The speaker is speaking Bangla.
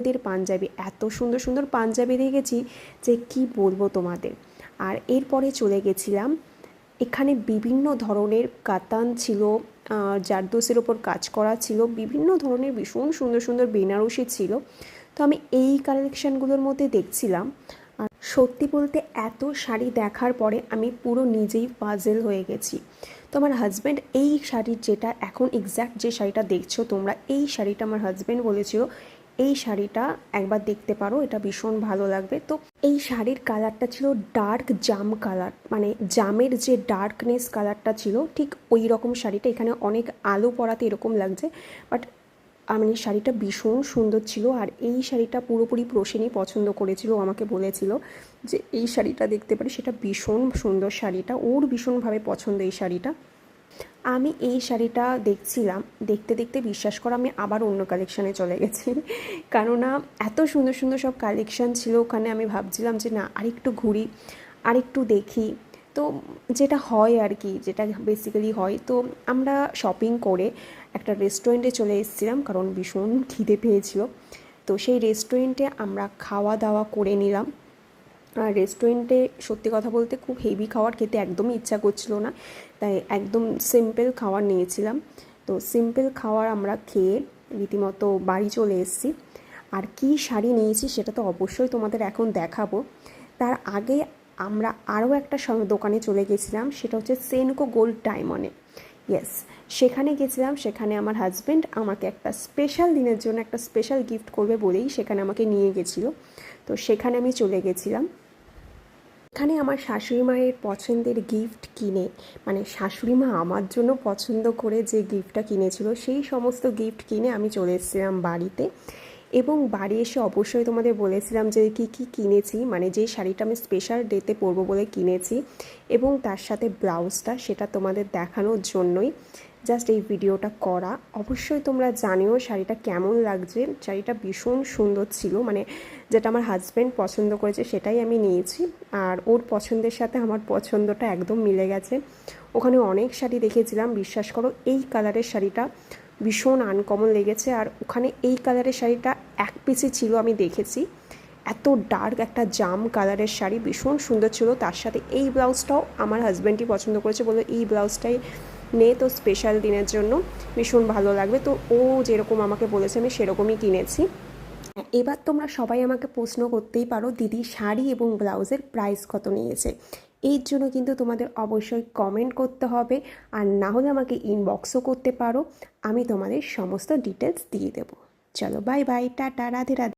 এদের পাঞ্জাবি, এত সুন্দর সুন্দর পাঞ্জাবি দেখেছি যে কি বলবো তোমাদের। আর এরপরে চলে গেছিলাম, এখানে বিভিন্ন ধরনের কাতান ছিল, জারদোসের ওপর কাজ করা ছিল, বিভিন্ন ধরনের ভীষণ সুন্দর সুন্দর বেনারসি ছিল। তো আমি এই কালেকশানগুলোর মধ্যে দেখছিলাম, আর সত্যি বলতে এত শাড়ি দেখার পরে আমি পুরো নিজেই পাজেল হয়ে গেছি। তো আমার হাজব্যান্ড এই শাড়ির, যেটা এখন এক্স্যাক্ট যে শাড়িটা দেখছো তোমরা, এই শাড়িটা আমার হাজব্যান্ড বলেছিল এই শাড়িটা একবার দেখতে পারো, এটা ভীষণ ভালো লাগবে। তো এই শাড়ির কালারটা ছিল ডার্ক জাম কালার, মানে জামের যে ডার্কনেস কালারটা ছিল ঠিক ওই রকম শাড়িটা। এখানে অনেক আলো পড়াতে এরকম লাগছে, বাট মানে শাড়িটা ভীষণ সুন্দর ছিল। আর এই শাড়িটা পুরোপুরি প্রসেনই পছন্দ করেছিল, আমাকে বলেছিল যে এই শাড়িটা দেখতে পারি, সেটা ভীষণ সুন্দর শাড়িটা, ওর ভীষণভাবে পছন্দ এই শাড়িটা। আমি এই শাড়িটা দেখছিলাম, দেখতে দেখতে বিশ্বাস করো আমি আবার অন্য কালেকশানে চলে গেছি, কেননা এত সুন্দর সুন্দর সব কালেকশান ছিল ওখানে। আমি ভাবছিলাম যে না আরেকটু ঘুরি, আরেকটু দেখি। তো যেটা হয় আর কি, যেটা বেসিক্যালি হয়, তো আমরা শপিং করে একটা রেস্টুরেন্টে চলে এসেছিলাম, কারণ ভীষণ খিদে পেয়েছিল। তো সেই রেস্টুরেন্টে আমরা খাওয়া দাওয়া করে নিলাম। আর রেস্টুরেন্টে সত্যি কথা বলতে খুব হেভি খাবার খেতে একদমই ইচ্ছা করছিল না, তাই একদম সিম্পল খাবার নিয়েছিলাম। তো সিম্পল খাবার আমরা খেয়ে রীতিমতো বাড়ি চলে এসেছি। আর কি শাড়ি নিয়েছি সেটা তো অবশ্যই তোমাদের এখন দেখাবো। তার আগে আমরা আরও একটা দোকানে চলে গেছিলাম, সেটা হচ্ছে সেনকো গোল্ড ডায়মন্ডে। ইয়েস, সেখানে গেছিলাম। সেখানে আমার হাজব্যান্ড আমাকে একটা স্পেশাল দিনের জন্য একটা স্পেশাল গিফট করবে বলেই সেখানে আমাকে নিয়ে গেছিলো। তো সেখানে আমি চলে গেছিলাম। এখানে আমার শাশুড়ি মায়ের পছন্দের গিফট কিনে, মানে শাশুড়ি মা আমার জন্য পছন্দ করে যে গিফটটা কিনেছিল সেই সমস্ত গিফট কিনে আমি চলে এসেছিলাম বাড়িতে। এবং বাড়ি এসে অবশ্যই তোমাদের বলেছিলাম যে কী কী কিনেছি, মানে যে শাড়িটা আমি স্পেশাল ডেতে পরবো বলে কিনেছি, এবং তার সাথে ব্লাউজটা, সেটা তোমাদের দেখানোর জন্যই জাস্ট এই ভিডিওটা করা। অবশ্যই তোমরা জানিও শাড়িটা কেমন লাগছে। শাড়িটা ভীষণ সুন্দর ছিল, মানে যেটা আমার হাজব্যান্ড পছন্দ করেছে সেটাই আমি নিয়েছি। আর ওর পছন্দের সাথে আমার পছন্দটা একদম মিলে গেছে। ওখানে অনেক শাড়ি দেখেছিলাম, বিশ্বাস করো এই কালারের শাড়িটা ভীষণ আনকমন লেগেছে। আর ওখানে এই কালারের শাড়িটা এক পিসই ছিল আমি দেখেছি, এত ডার্ক একটা জাম কালারের শাড়ি, ভীষণ সুন্দর ছিল। তার সাথে এই ব্লাউজটাও আমার হাজব্যান্ডই পছন্দ করেছে, বললো এই ব্লাউজটাই নে, তো স্পেশাল দিনের জন্য ভীষণ ভালো লাগবে। তো ও যেরকম আমাকে বলেছে আমি সেরকমই কিনেছি। এবার তোমরা সবাই আমাকে প্রশ্ন করতেই পারো দিদি শাড়ি এবং ব্লাউজের প্রাইস কত নিয়েছে। এর জন্য কিন্তু তোমাদের অবশ্যই কমেন্ট করতে হবে, আর না হলে আমাকে ইনবক্সও করতে পারো, আমি তোমাদের সমস্ত ডিটেলস দিয়ে দেবো। চলো bye bye, tata, Radhe Radhe.